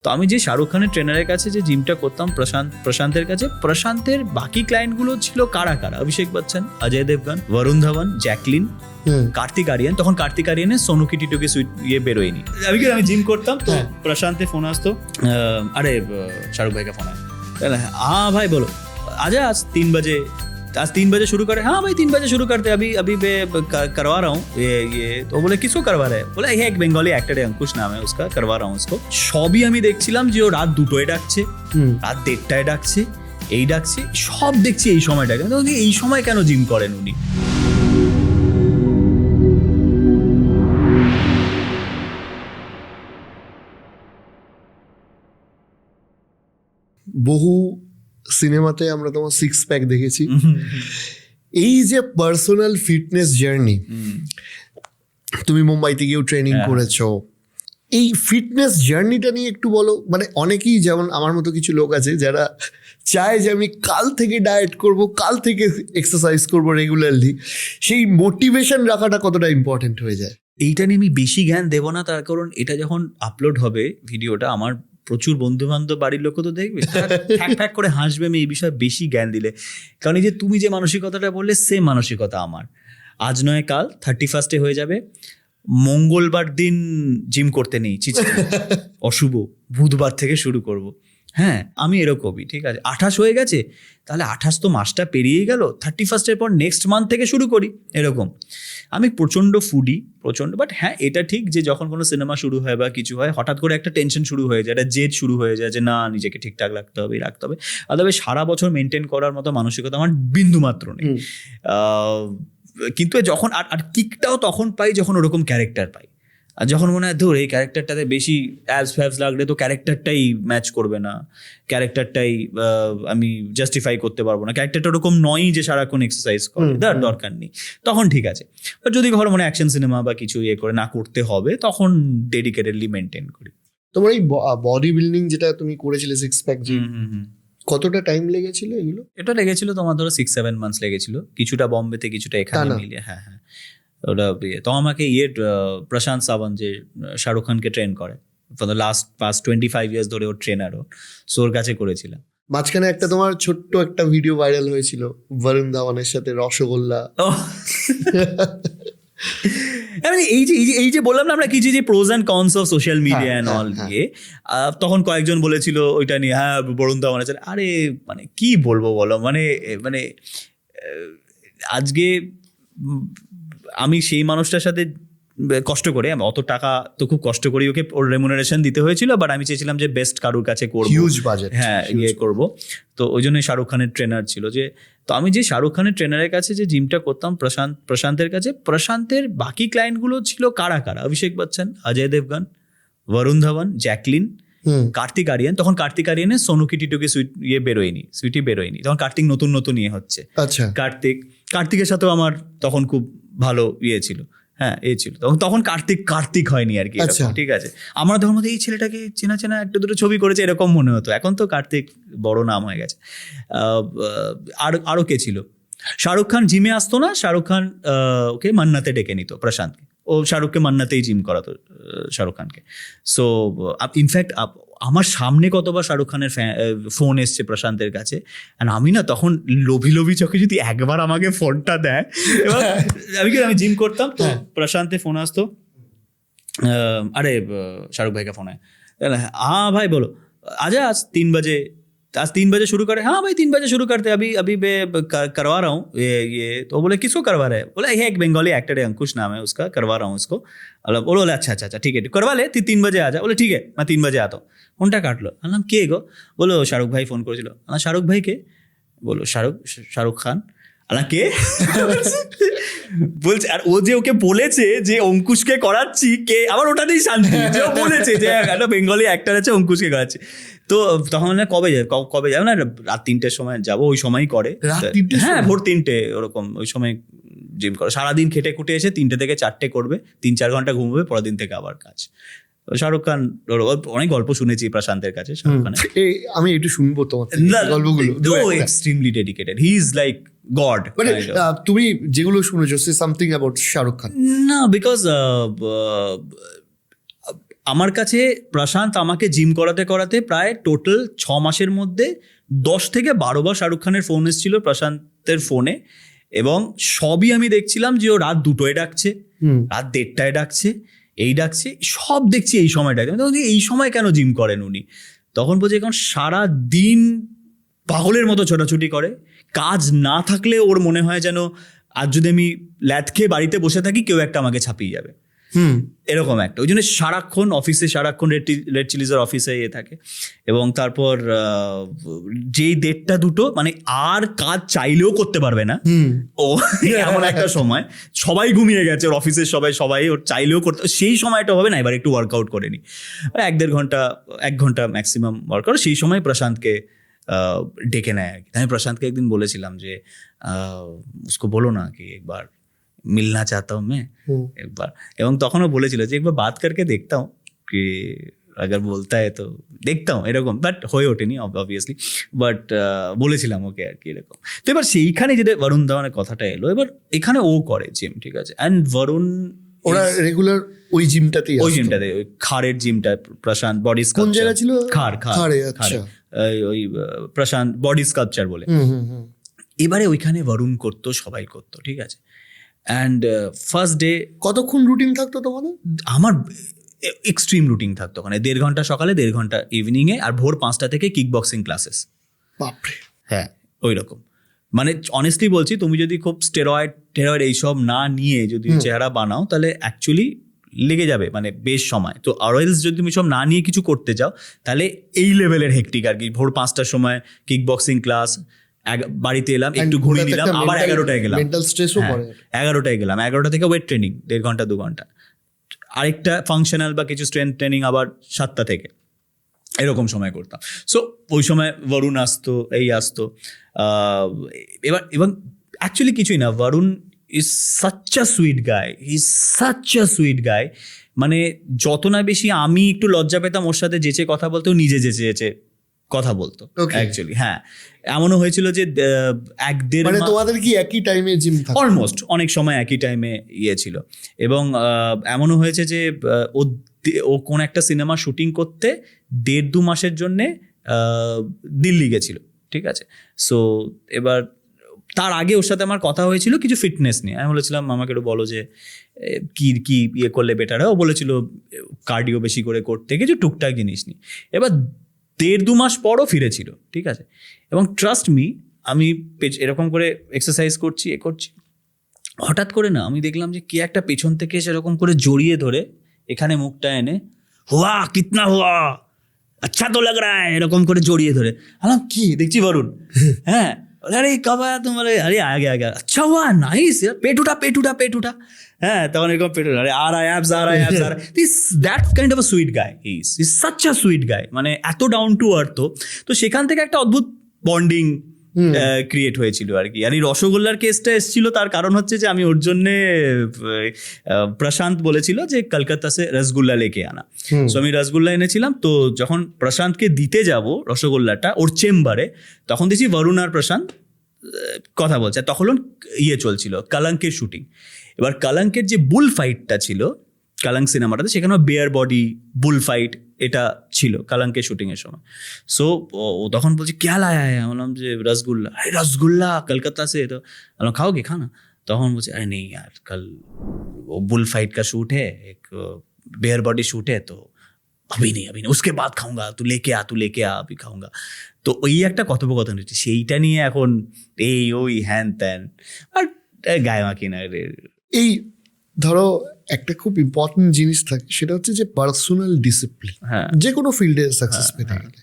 তো আমি যে শাহরুখ খানের ট্রেনারের কাছে যে জিমটা করতাম প্রশান্তের কাছে, প্রশান্তের বাকি ক্লায়েন্টগুলো ছিল কারা কারা? অভিষেক বচ্চন, অজয় দেবগন, বরুণ ধাওয়ান, জ্যাকলিন, কার্তিক আরিয়ান। তখন কার্তিক আরিয়ানের সোনুকি টিটুকে বেরোয়নি। আমি জিম করতাম তো প্রশান্তে ফোন আসতো, আরে শাহরুখ ভাই का फोन है। हाँ भाई बोलो, आजा आज 3 बजे शुरू करें। हाँ भाई 3 बजे शुरू करते, अभी मैं करवा रहा हूँ ये। तो बोले किसको करवा रहे हैं? बोला ये एक बेंगली एक्टर है, अंकुश नाम है उसका, करवा रहा हूँ उसको। সবই আমি দেখছিলাম যে ও রাত 2টোয় ডাকছে, রাত 1:30টায় ডাকছে, এই ডাকছে, সব দেখছি এই সময়টাকে। এই সময় কেন জিম করেন উনি? বহু সিনেমাতে আমরা তোমার 6 প্যাক দেখেছি। এই যে পার্সোনাল ফিটনেস জার্নি, তুমি মুম্বাইতে গিয়েও ট্রেনিং করেছো, এই ফিটনেস জার্নিটা নিয়ে একটু বলো। মানে অনেকেই, যেমন আমার মতো কিছু লোক আছে যারা চায় যে আমি কাল থেকে ডায়েট করব, কাল থেকে এক্সারসাইজ করব রেগুলারলি, সেই মোটিভেশন রাখাটা কতটা ইম্পর্টেন্ট হয়ে যায়? এইটা নিয়ে আমি বেশি জ্ঞান দেবো না, তার কারণ এটা যখন আপলোড হবে ভিডিওটা, আমার প্রচুর বন্ধু বান্ধব, বাড়ির লোকও তো দেখবে, ঠ্যাক করে হাসবে আমি এই বিষয়ে বেশি জ্ঞান দিলে। কারণ এই যে তুমি যে মানসিকতাটা বললে, সেম মানসিকতা আমার। আজ নয় কাল 31 হয়ে যাবে, মঙ্গলবার দিন জিম করতে নেই, অশুভ, বুধবার থেকে শুরু করব। হ্যাঁ, আমি এরকমই, ঠিক আছে। 28 হয়ে গেছে, তাহলে 28 তো মাসটা পেরিয়ে গেল, 31 পর নেক্সট মান্থ থেকে শুরু করি, এরকম। আমি প্রচণ্ড ফুডি, বাট হ্যাঁ এটা ঠিক যে যখন কোনো সিনেমা শুরু হয় বা কিছু হয়, হঠাৎ করে একটা টেনশন শুরু হয়ে যায়, একটা জেদ শুরু হয়ে যায় যে না, নিজেকে ঠিকঠাক রাখতে হবে। তবে সারা বছর মেনটেন করার মতো মানসিকতা আমার বিন্দু মাত্র নেই। কিন্তু যখন আর কিকটাও তখন পাই যখন ওরকম ক্যারেক্টার পাই। আর যখন মনে হয় ধর এই ক্যারেক্টারটাতে বেশি অ্যাবস ফ্যাবস লাগলে তো ক্যারেক্টারটাই ম্যাচ করবে না, ক্যারেক্টারটাই আমি জাস্টিফাই করতে পারবো না, ক্যারেক্টারটা ওরকম নয় যে সারাক্ষণ এক্সারসাইজ করে, তার দরকার নেই, তখন ঠিক আছে। আর যদি ঘর মনে অ্যাকশন সিনেমা বা কিছু করে না করতে হবে, তখন ডেডিকেটেডলি মেনটেন করি। তোমার এই বডি বিল্ডিং যেটা তুমি করেছিলে 6 প্যাক, কতটা টাইম লেগেছিল এগুলো? এটা লেগেছিল তোমার ধরো 6-7 মান্থস লেগেছিল, কিছুটা বম্বেতে, কিছুটা এখানে মিলিয়ে। হ্যাঁ, ওটা তো আমাকে প্রশান্ত সাবন্ত যে শাহরুখ খানকে ট্রেন করে, ফর দ্য পাস্ট 25 ইয়ার্স ধরে ওর ট্রেনারও, সোর কাছে করেছিলাম। মাঝখানে একটা তোমার ছোট্ট একটা ভিডিও ভাইরাল হয়েছিল বরুণ ধাওয়ানের সাথে, রসগোল্লা। এই যে বললাম না আমরা কিছু যে pros and cons of social media and all দিয়ে, তখন কয়েকজন বলেছিল ওইটা নিয়ে, হ্যাঁ বরুণ ধাওয়ান আছে। আরে মানে কি বলবো বলো, মানে আজকে আমি সেই মানুষটার সাথে কষ্ট করে, অত টাকা তো খুব কষ্ট করি ওকে, ওর রেমুনারেশন দিতে হয়েছিল, বাট আমি চেয়েছিলাম যে বেস্ট কারুর কাছে করবো, হিউজ বাজেট, হ্যাঁ করবো। তো ওই জন্যই শাহরুখ খানের ট্রেনার ছিল যে, তো আমি যে শাহরুখ খানের ট্রেনারের কাছে যে জিমটা করতাম প্রশান্তের কাছে, প্রশান্তের বাকি ক্লায়েন্টগুলো ছিল কারা কারা? অভিষেক বচ্চন, অজয় দেবগন, বরুণ ধাওয়ান, জ্যাকলিন, কার্তিক আরিয়ান। তখন কার্তিক আরিয়ানের সোনুকি টিটুকে সুইটি বেরোয়নি, তখন কার্তিক নতুন নিয়ে হচ্ছে। আচ্ছা, কার্তিকের সাথেও আমার তখন খুব ভালো ছিল, হ্যাঁ ছিল তখন কার্তিক হয়নি আর কি, ঠিক আছে। আমার তখন মধ্যে এই ছেলেটাকে চেনা একটা দুটো ছবি করেছে এরকম মনে হতো, এখন তো কার্তিক বড় নাম হয়ে গেছে। আরো কে ছিল? শাহরুখ খান জিমে আসতো না, শাহরুখ খান ওকে মান্নাতে ডেকে নিত প্রশান্তকে, ও শাহরুখকে মান্নাতেই জিম করাতো শাহরুখ খানকে। সো ইনফ্যাক্ট আমার সামনে কতবার শাহরুখ খানের ফোন এসছে প্রশান্তের কাছে, আমি না তখন লোভি চোখে যদি একবার আমাকে ফোনটা দেয়, এবার আমি জিম করতাম তো প্রশান্তে ফোন আসতো, আরে শাহরুখ ভাই का फोन है। हाँ भाई बोलो, आजा आज 3 बजे शुरू करें। हाँ भाई 3 बजे शुरू करते, अभी मैं करवा रहा हूँ ये। तो बोले किसको करवा रहे हैं? बोला ये एक बेंगली एक्टर है, अंकुश नाम है उसका, करवा रहा हूँ उसको। बोले अच्छा ठीक है, करवा ले, 3 बजे आ जा। बोले ठीक है, मैं 3 बजे आता हूँ। ফোনটা কাটলো, বললাম কে গো? বলো শাহরুখ ভাই ফোন করেছিল। শাহরুখ ভাই কে? বলো শাহরুখ খান। কে বলছে? আর ও যে ওকে বলেছে যে অঙ্কুশকে করাচ্ছি, কে? আবার ওটাতেই শান্তি যে ও বলেছে যে একটা বেঙ্গলি অ্যাক্টর আছে, অঙ্কুশকে করাচ্ছি। তো তখন কবে যাবে না, রাত 3টের সময় যাবো, ওই সময়ই করে। হ্যাঁ, ভোর 3টে ওরকম, ওই সময় জিম করে। সারাদিন খেটে খুটে এসে 3টে থেকে 4টে করবে, 3-4 ঘন্টা ঘুমবে, পরের দিন থেকে আবার কাজ। শাহরুখ খান, অনেক গল্প শুনেছি প্রশান্তের কাছে শাহরুখ খানের, আমি একটু শুনবো তোমার গল্পগুলো। Extremely dedicated, he is like god. তুমি যেগুলো শুনেছো, say something about Shahrukh Khan? না, বিকজ আমার কাছে প্রশান্ত আমাকে জিম করাতে করাতে প্রায় টোটাল 6 মাসের মধ্যে 10 থেকে 12 বার শাহরুখ খানের ফোন এসেছিল প্রশান্তের ফোনে, এবং সবই আমি দেখছিলাম যে ও রাত 2টোয় ডাকছে, রাত 1:30টায় ডাকছে, এই ডাকছে, সব দেখছি এই সময়টায়। আমি তখন বলছি, এই সময় কেন জিম করেন উনি? তখন বলছে এখন সারা দিন পাগলের মতো ছোটাছুটি করে, কাজ না থাকলে ওর মনে হয় যেন আজ যদি আমি ল্যাদ খেয়ে বাড়িতে বসে থাকি কেউ একটা আমাকে ছাপিয়ে যাবে, এরকম একটা। ওই জন্য সারাক্ষণ অফিসে, সারাক্ষণ রেড চিলিজের অফিসে থাকে, এবং তারপর যেই 1:30-2টো মানে আর কাজ চাইলেও করতে পারবে না ও, এমন একটা সময় সবাই ঘুমিয়ে গেছে, ওর অফিসের সবাই ওর চাইলেও করতে, সেই সময়টা হবে না এবার একটু ওয়ার্কআউট করে নি, 1 ঘন্টা ম্যাক্সিমাম ওয়ার্কআউট। সেই সময় প্রশান্তকে ডেকে নেয় আর কি। আমি প্রশান্তকে একদিন বলেছিলাম যে উসকো বলো না কি একবার মিলনা চাহতা হুঁ मैं एक बार, এবং তখনও বলেছিল যে একবার বাত করকে দেখতা হুঁ কি अगर बोलता है तो দেখতা হুঁ, এরকম। বাট হয়ে ওঠেনি অবভিয়াসলি, বাট বলেছিলাম ওকে আর কি এরকম। তো এবার সেইখানে যেটা বরুণ ধাওয়ানের কথাটা এলো, এবার এখানে ও করে জিম, ঠিক আছে, অ্যান্ড বরুণ ওরা রেগুলার ওই জিমটাতেই ওই জিমটাতে, ওই খারের জিমটা, প্রশান্ত বডি কোন জায়গা ছিল? খারে, আচ্ছা, ওই প্রশান্ত বডি স্কাল্পচার বলে। এবারে ওইখানে বরুণ করতো, সবাই করতো, ঠিক আছে। অ্যান্ড ফার্স্ট ডে কতক্ষণ রুটিন থাকতো তোমাদের? আমার এক্সট্রিম রুটিন থাকতো ওখানে, 1.5 ঘন্টা সকালে, 1.5 ঘন্টা ইভিনিংয়ে, আর ভোর 5টা থেকে কিক বক্সিং ক্লাসেস। বাপরে। হ্যাঁ, ওই রকম। মানে অনেস্টলি বলছি, তুমি যদি খুব স্টেরয়েড এইসব না নিয়ে যদি চেহারা বানাও তাহলে অ্যাকচুয়ালি লেগে যাবে মানে বেশ সময়। তো আরএলস যদি তুমি সব না নিয়ে কিছু করতে চাও তাহলে এই লেভেলের হেক্টিক আর কি। ভোর 5টার সময় কিক বক্সিং ক্লাস, বাড়িতে এলাম, একটু ঘুমিয়ে নিলাম, আবার 11টায় গেলাম, মেন্টাল স্ট্রেসও পড়ে। 11টায় গেলাম, 11টা থেকে ওয়েট ট্রেনিং 1.5 ঘন্টা 2 ঘন্টা, আরেকটা ফাংশনাল বা কিছু স্ট্রেংথ ট্রেনিং আবার 7টা থেকে, এরকম সময় করতাম। সো ওই সময় বরুণ আসতো, এই আসতো। এবার এবং অ্যাকচুয়ালি কিছুই না, Varun is such a sweet guy, is such a sweet guy. মানে যত না বেশি আমি একটু লজ্জা পেতাম ওর সাথে যেচে কথা বলতে, ও নিজে যেচে কথা বলতো অ্যাকচুয়ালি। হ্যাঁ, এমনও হয়েছিল যে 1-1.5 মানে তোমাদের কি একই টাইমে জিম থাকে? অলমোস্ট অনেক সময় একই টাইমে ইয়ে ছিল। এবং এমনও হয়েছে যে ও কোন একটা সিনেমা শুটিং করতে 1.5-2 মাসের জন্যে দিল্লি গেছিল, ঠিক আছে। সো এবার তার আগে ওর সাথে আমার কথা হয়েছিল কিছু ফিটনেস নিয়ে। আমি বলেছিলাম আমাকে একটু বলো যে কি কি ইয়ে করলে বেটার হয়। ও বলেছিল কার্ডিও বেশি করে করতে, কিছু টুকটাক জিনিস নিয়ে। এবার 1.5-2 মাস পরও ফিরেছিল, ঠিক আছে। এবং ট্রাস্ট মি, আমি এরকম করে এক্সারসাইজ করছি, হঠাৎ করে না আমি দেখলাম যে কে একটা পেছন থেকে সেরকম করে জড়িয়ে ধরে এখানে মুখটা এনে, হুয়া কিতনা হুয়া, আচ্ছা তো লাগ রা হ্যায়, এরকম করে জড়িয়ে ধরে। আলাম কি দেখছি বরুণ, হ্যাঁ, আরে কব আয়া তুম, আরে আগে আচ্ছা হুয়া, নাইস, পেট উঠা, হ্যাঁ, তখন এরকম পেট উঠা, আরে আর আই abs, this that kind of a sweet guy, is such a sweet guy, মানে এত ডাউন টু আর্থ। তো সেখান থেকে একটা অদ্ভুত বন্ডিং ক্রিয়েট হয়েছিল আর কি। আর এই রসগোল্লার কেসটা এসেছিল তার কারণ হচ্ছে যে আমি ওর জন্যে, প্রশান্ত বলেছিল যে কলকাতা সে রসগোল্লা লেকে আনা। সো আমি রসগোল্লা এনেছিলাম। তো যখন প্রশান্তকে দিতে যাব রসগোল্লাটা ওর চেম্বারে, তখন দেখছি বরুণ আর প্রশান্ত কথা বলছে। তখন ইয়ে চলছিল কলঙ্কের শুটিং। এবার কলঙ্কের যে বুল ফাইটটা ছিল কলঙ্ক সিনেমাটাতে, সেখানে বেয়ার বডি বুল ফাইট এটা ছিল কলঙ্কের শুটিংয়ের সময়। সো ও তখন বলছে ক্যা লায়া হ্যায়, বললাম যে রসগোল্লা। আরে রসগোল্লা কলকাতা সে, তো বললাম খাওগে খানা। তখন বলছে আরে নেই यार, कल वो बुल फाइट का शूट है, एक बेयर बॉडी शूट है, तो अभी नहीं उसके बाद खाऊंगा, तू लेके आ अभी खाऊंगा। তো ওই একটা কথোপকথন হচ্ছে, সেইটা নিয়ে এখন এই ওই হ্যান ত্যান আর গায়ে মাখি না। এই ধরো একটা খুব ইম্পর্টেন্ট জিনিস থাকে, সেটা হচ্ছে যে পার্সোনাল ডিসিপ্লিন, যে কোনো ফিল্ডে সাকসেস পেতে গেলে।